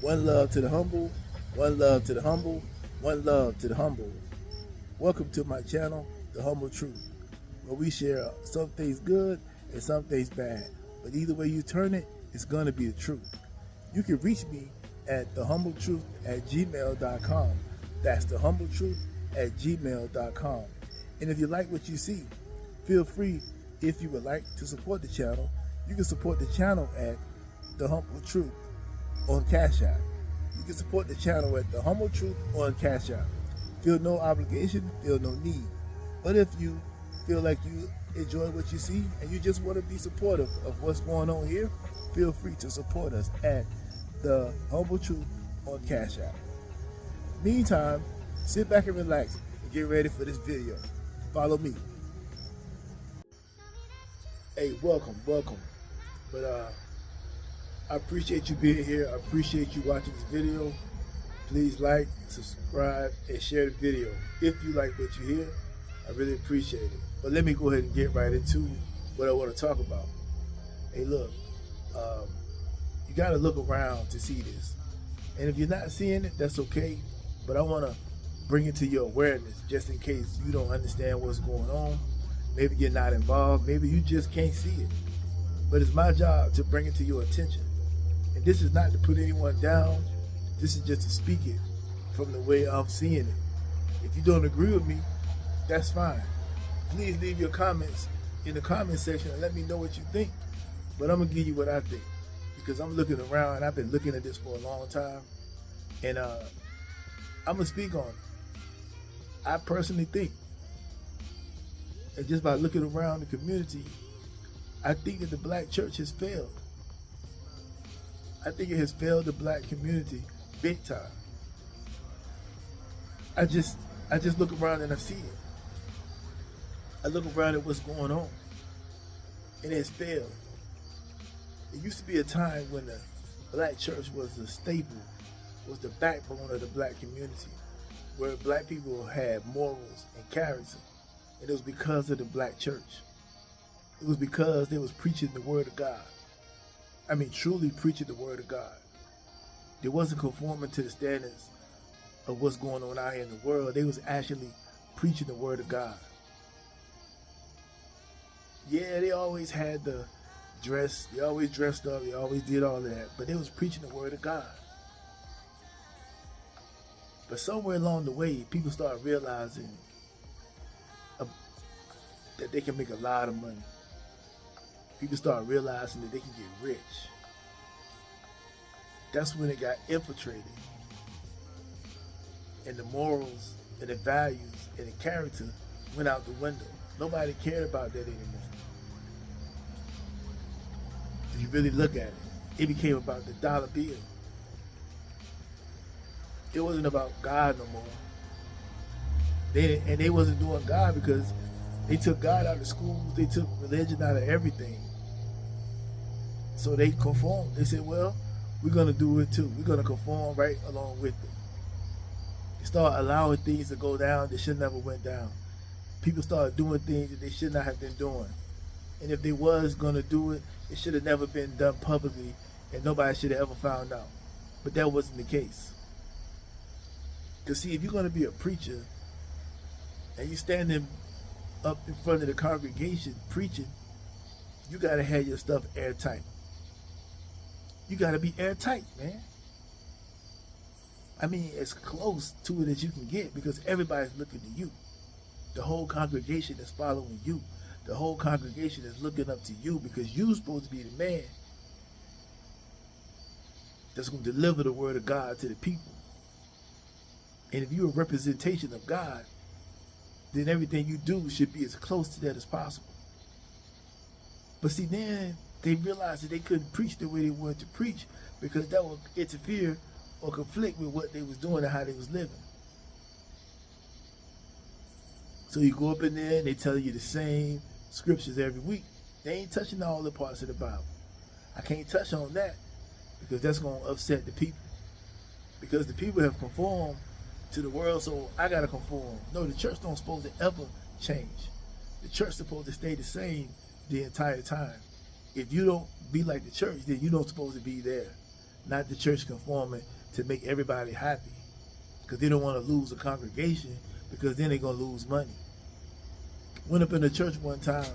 One love to the humble, one love to the humble, one love to the humble. Welcome to my channel, The Humble Truth, where we share some things good and some things bad. But either way you turn it, it's going to be the truth. You can reach me at thehumbletruth@gmail.com. That's thehumbletruth@gmail.com. And if you like what you see, feel free, if you would like to support the channel, you can support the channel at The Humble Truth on Cash App. You can support the channel at The Humble Truth on Cash App. Feel no obligation, feel no need. But if you feel like you enjoy what you see and you just want to be supportive of what's going on here, feel free to support us at The Humble Truth on Cash App. Meantime, sit back and relax and get ready for this video. Follow me. Hey, welcome. But I appreciate you being here. I appreciate you watching this video. Please like, subscribe, and share the video. If you like what you hear, I really appreciate it. But let me go ahead and get right into what I want to talk about. Hey, look, you got to look around to see this. And if you're not seeing it, that's okay. But I want to bring it to your awareness just in case you don't understand what's going on. Maybe you're not involved. Maybe you just can't see it. But it's my job to bring it to your attention. And this is not to put anyone down. This is just to speak it from the way I'm seeing it. If you don't agree with me, that's fine. Please leave your comments in the comment section and let me know what you think. But I'm going to give you what I think. Because I'm looking around and I've been looking at this for a long time. And I'm going to speak on it. I personally think, and just by looking around the community, I think that the black church has failed. I think it has failed the black community big time. I just look around and I see it. I look around at what's going on, and it's failed. It used to be a time when the black church was the staple, was the backbone of the black community, where black people had morals and character, and it was because of the black church. It was because they was preaching the word of God. I mean, truly preaching the word of God. They wasn't conforming to the standards of what's going on out here in the world. They was actually preaching the word of God. Yeah, they always had the dress. They always dressed up. They always did all that. But they was preaching the word of God. But somewhere along the way, people started realizing that they can make a lot of money. People start realizing that they can get rich. That's when it got infiltrated. And the morals and the values and the character went out the window. Nobody cared about that anymore. If you really look at it, it became about the dollar bill. It wasn't about God no more. They wasn't doing God because they took God out of schools. They took religion out of everything. So they conformed. They said, well, we're going to do it too. We're going to conform right along with it. They started allowing things to go down that should never went down. People started doing things that they should not have been doing. And if they was going to do it, it should have never been done publicly and nobody should have ever found out. But that wasn't the case. Because see, if you're going to be a preacher and you're standing up in front of the congregation preaching, you got to have your stuff airtight. You got to be airtight, man. I mean, as close to it as you can get because everybody's looking to you. The whole congregation is following you. The whole congregation is looking up to you because you're supposed to be the man that's going to deliver the word of God to the people. And if you're a representation of God, then everything you do should be as close to that as possible. But see, then they realized that they couldn't preach the way they wanted to preach because that would interfere or conflict with what they was doing and how they was living. So you go up in there and they tell you the same scriptures every week. They ain't touching all the parts of the Bible. I can't touch on that because that's going to upset the people. Because the people have conformed to the world, so I got to conform. No, the church don't supposed to ever change. The church supposed to stay the same the entire time. If you don't be like the church, then you don't supposed to be there. not the church conforming to make everybody happy, because they don't want to lose a congregation, because then they're going to lose money. Went up in the church one time.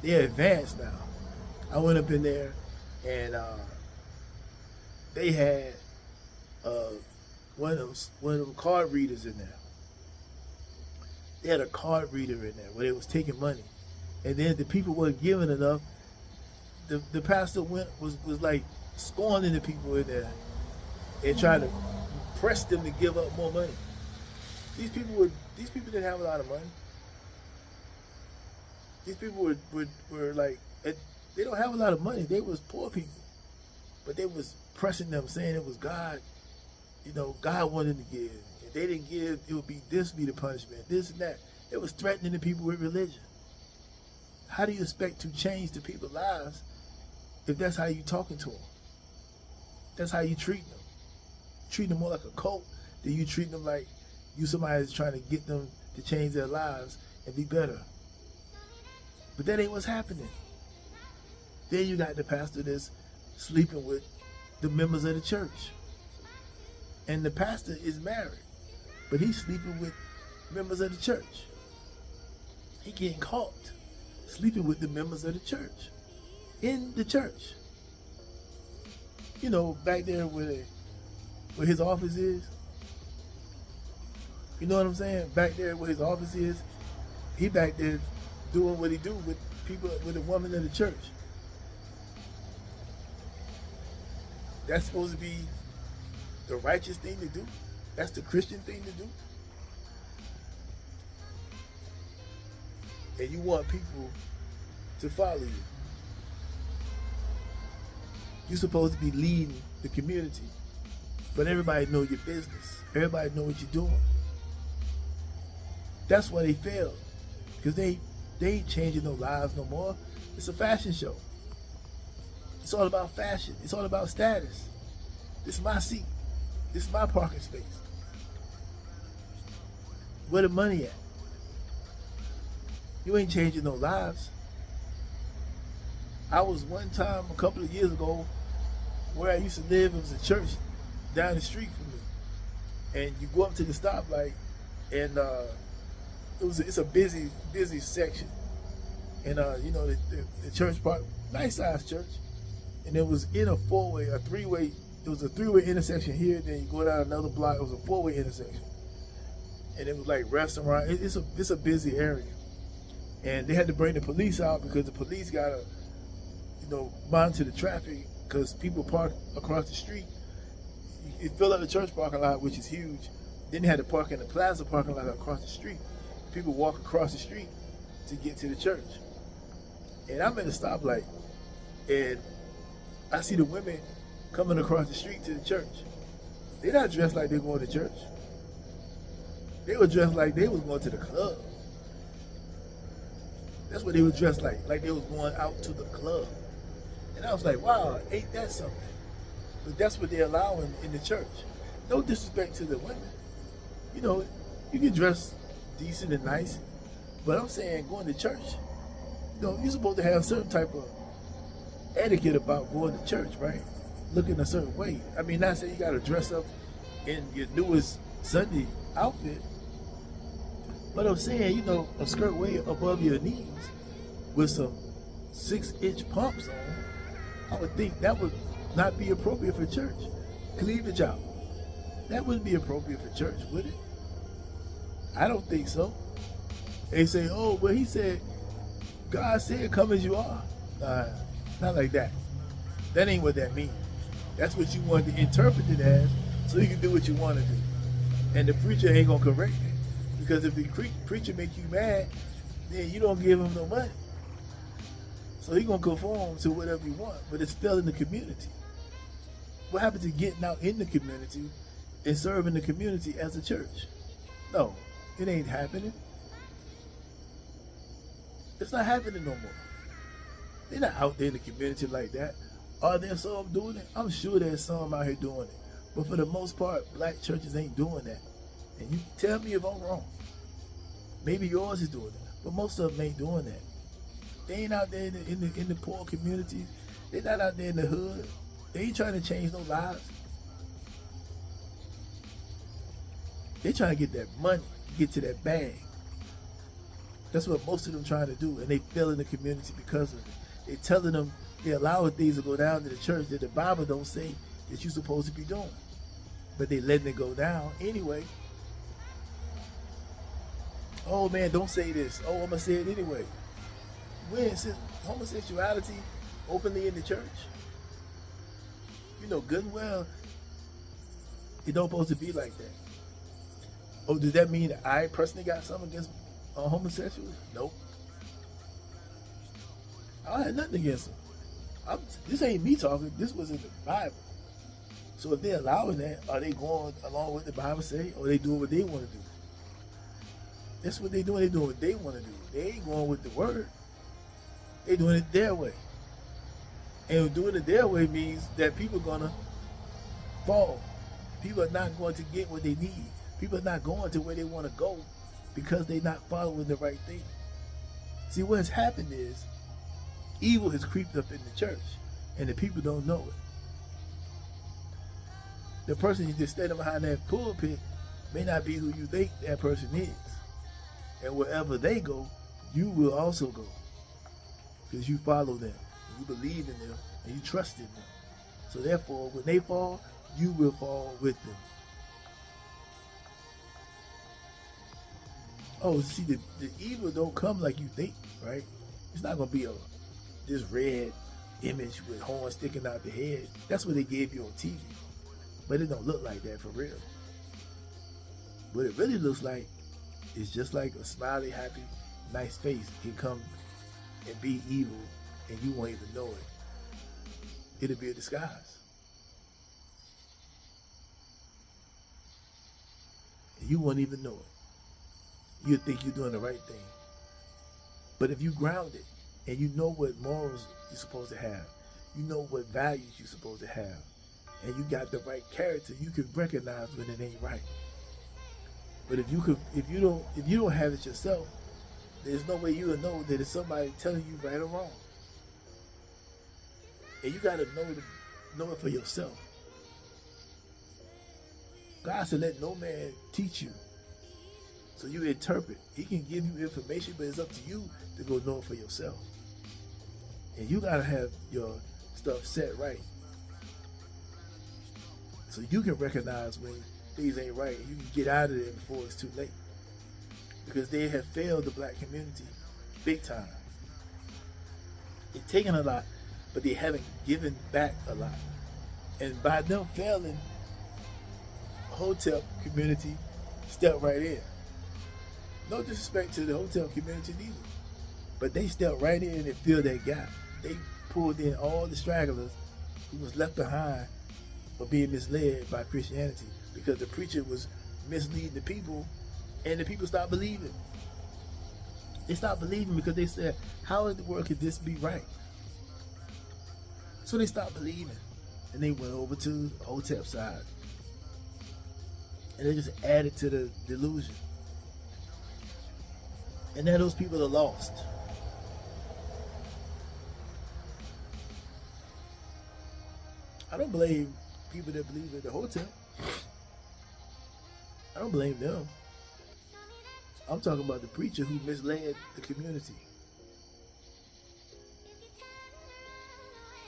They're advanced now. I went up in there, and they had one of them card readers in there. They had a card reader in there where they was taking money, and then the people weren't giving enough. The pastor was like scorning the people in there and trying to press them to give up more money. These people didn't have a lot of money. These people were like, they don't have a lot of money. They was poor people, but they was pressing them, saying it was God. You know, God wanted to give. If they didn't give, it would be the punishment, this and that. It was threatening the people with religion. How do you expect to change the people's lives if that's how you talking to them? That's how you treat them. Treat them more like a cult than you treat them like you somebody that's trying to get them to change their lives and be better. But that ain't what's happening. Then you got the pastor that's sleeping with the members of the church. And the pastor is married, but he's sleeping with members of the church. He getting caught sleeping with the members of the church. In the church. You know, back there where his office is. You know what I'm saying? Back there where his office is, he back there doing what he do with people, with the woman in the church. That's supposed to be the righteous thing to do. That's the Christian thing to do. And you want people to follow you. You're supposed to be leading the community, but everybody know your business. Everybody know what you're doing. That's why they failed, because they ain't changing no lives no more. It's a fashion show. It's all about fashion. It's all about status. This is my seat. This is my parking space. Where the money at? You ain't changing no lives. I was one time a couple of years ago where I used to live. It was a church down the street from me, and you go up to the stoplight, and it's a busy section, and you know the church part, nice sized church, and it was in a three-way. It was a three-way intersection here. Then you go down another block. It was a four-way intersection, and it was like restaurant. It's a busy area, and they had to bring the police out because the police gotta, monitor the traffic because people park across the street. It filled up the church parking lot, which is huge. Then they had to park in the plaza parking lot across the street. People walk across the street to get to the church. And I'm at a stoplight, and I see the women coming across the street to the church. They're not dressed like they're going to church. They were dressed like they was going to the club. That's what they were dressed like they was going out to the club. And I was like, wow, ain't that something? But that's what they're allowing in the church. No disrespect to the women. You can dress decent and nice, but I'm saying going to church, you're supposed to have a certain type of etiquette about going to church, right? Looking a certain way. I mean, not saying you got to dress up in your newest Sunday outfit, but I'm saying, a skirt way above your knees with some 6-inch pumps on, I would think that would not be appropriate for church. Cleavage out. That wouldn't be appropriate for church, would it? I don't think so. They say, oh, well, he said, God said, come as you are. Not like that. That ain't what that means. That's what you want to interpret it as, so you can do what you want to do. And the preacher ain't going to correct it. Because if the preacher make you mad, then you don't give him no money. So he's going to conform to whatever you want, but it's still in the community. What happened to getting out in the community and serving the community as a church? No, it ain't happening. It's not happening no more. They're not out there in the community like that. Are there some doing it? I'm sure there's some out here doing it. But for the most part, black churches ain't doing that. And you tell me if I'm wrong. Maybe yours is doing it, but most of them ain't doing that. They ain't out there in the poor communities. They're not out there in the hood. They ain't trying to change no lives. They trying to get that money, get to that bag. That's what most of them trying to do, and they fail in the community because of it. They telling them, they allowing things to go down to the church that the Bible don't say that you're supposed to be doing, but they letting it go down anyway. Oh man, don't say this. Oh, I'm gonna say it anyway. When is homosexuality openly in the church? You know good and well it don't supposed to be like that. Oh, does that mean that I personally got something against homosexuals? Nope. I had nothing against them. This ain't me talking. This was in the Bible. So if they're allowing that, are they going along with the Bible say, or they doing what they want to do? That's what they doing. They doing what they want to do. They ain't going with the word. They doing it their way. And doing it their way means that people are gonna fall. People are not going to get what they need. People are not going to where they want to go because they're not following the right thing. See, what has happened is evil has creeped up in the church, and the people don't know it. The person you just standing behind that pulpit may not be who you think that person is. And wherever they go, you will also go. Because you follow them, and you believe in them, and you trust in them. So therefore, when they fall, you will fall with them. Oh, see, the evil don't come like you think, right? It's not going to be this red image with horns sticking out the head. That's what they gave you on TV. But it don't look like that for real. What it really looks like is just like a smiley, happy, nice face can come and be evil, and you won't even know it. It'll be a disguise. And you won't even know it. You'll think you're doing the right thing. But if you ground it, and you know what morals you're supposed to have, you know what values you're supposed to have, and you got the right character, you can recognize when it ain't right. But if you don't have it yourself, there's no way you'll know that it's somebody telling you right or wrong. And you gotta know it for yourself. God said, let no man teach you. So you interpret. He can give you information, but it's up to you to go know it for yourself. And you gotta have your stuff set right, so you can recognize when things ain't right, and you can get out of there before it's too late. Because they have failed the black community big time. They've taken a lot, but they haven't given back a lot. And by them failing, the hotel community stepped right in. No disrespect to the hotel community either, but they stepped right in and filled that gap. They pulled in all the stragglers who was left behind for being misled by Christianity, because the preacher was misleading the people, and the people stopped believing. They stopped believing because they said, how in the world could this be right? So they stopped believing, and they went over to the hotel side, and they just added to the delusion. And now those people are lost. I don't blame people that believe in the hotel. I don't blame them. I'm talking about the preacher who misled the community.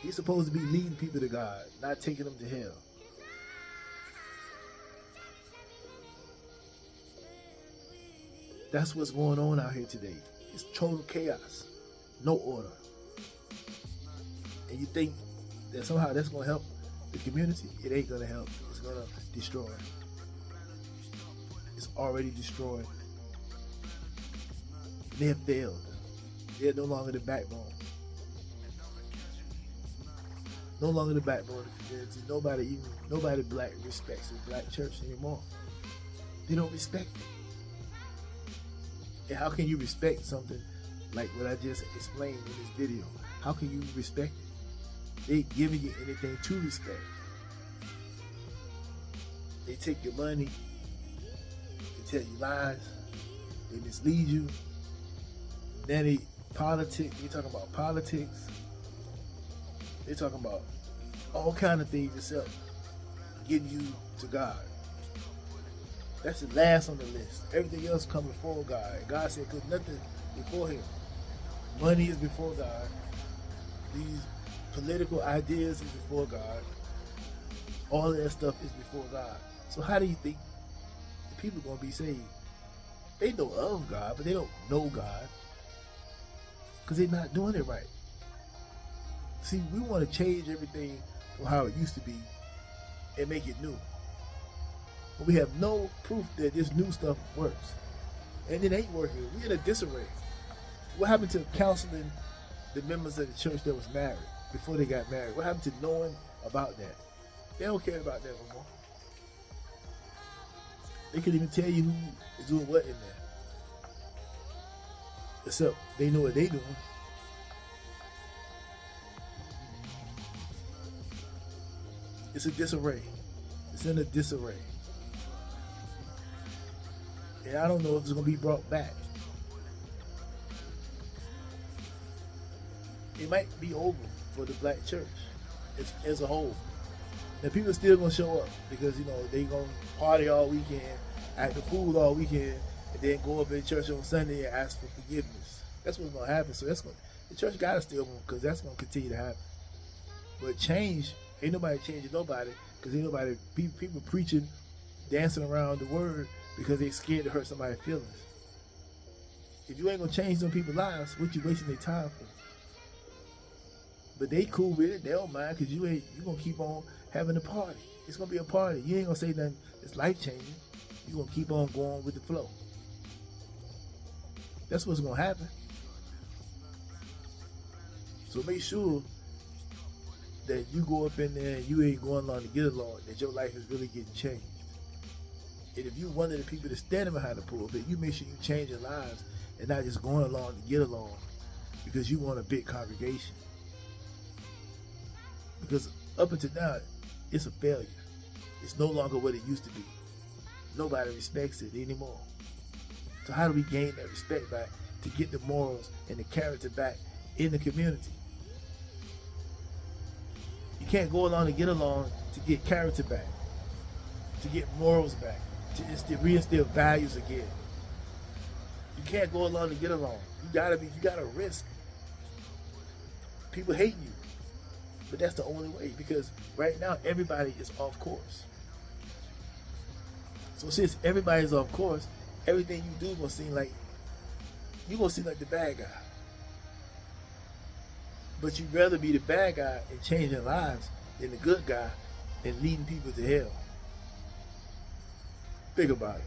He's supposed to be leading people to God, not taking them to hell. That's what's going on out here today. It's total chaos, no order. And you think that somehow that's going to help the community? It ain't going to help. It's going to destroy. It's already destroyed. They have failed. They're no longer the backbone. No longer the backbone of the community. Nobody black respects the black church anymore. They don't respect it. And how can you respect something like what I just explained in this video? How can you respect it? They ain't giving you anything to respect. They take your money. They tell you lies. They mislead you. Then they talking about politics. They talking about all kind of things except getting you to God. That's the last on the list. Everything else comes before God. And God said, "Put nothing before Him." Money is before God. These political ideas is before God. All of that stuff is before God. So how do you think the people are going to be saved? They know of God, but they don't know God because they're not doing it right. See, we want to change everything from how it used to be and make it new. But we have no proof that this new stuff works. And it ain't working. We're in a disarray. What happened to counseling the members of the church that was married before they got married? What happened to knowing about that? They don't care about that no more. They couldn't even tell you who is doing what in there. Except they know what they doing. It's a disarray. It's in a disarray. And I don't know if it's going to be brought back. It might be over for the black church as a whole. And people are still going to show up because, you know, they going to party all weekend, act the fool all weekend, and then go up in church on Sunday and ask for forgiveness. That's what's going to happen. So the church got to still move because that's going to continue to happen. But change, ain't nobody changing nobody because ain't nobody, people preaching, dancing around the word because they scared to hurt somebody's feelings. If you ain't going to change them people's lives, what you wasting their time for? But they cool with it. They don't mind because you going to keep on having a party. It's going to be a party. You ain't going to say nothing that's life-changing. You're going to keep on going with the flow. That's what's going to happen. So make sure that you go up in there and you ain't going along to get along, that your life is really getting changed. And if you're one of the people that's standing behind the pulpit, you make sure you change your lives and not just going along to get along because you want a big congregation. Because up until now, it's a failure. It's no longer what it used to be. Nobody respects it anymore. So how do we gain that respect back to get the morals and the character back in the community? You can't go along to get along to get character back, to get morals back, to reinstill values again. You can't go along to get along. You gotta risk. People hate you. But that's the only way because right now everybody is off course. So since everybody's off course, everything you do is gonna seem like you're gonna seem like the bad guy. But you'd rather be the bad guy and changing lives than the good guy and leading people to hell. Think about it.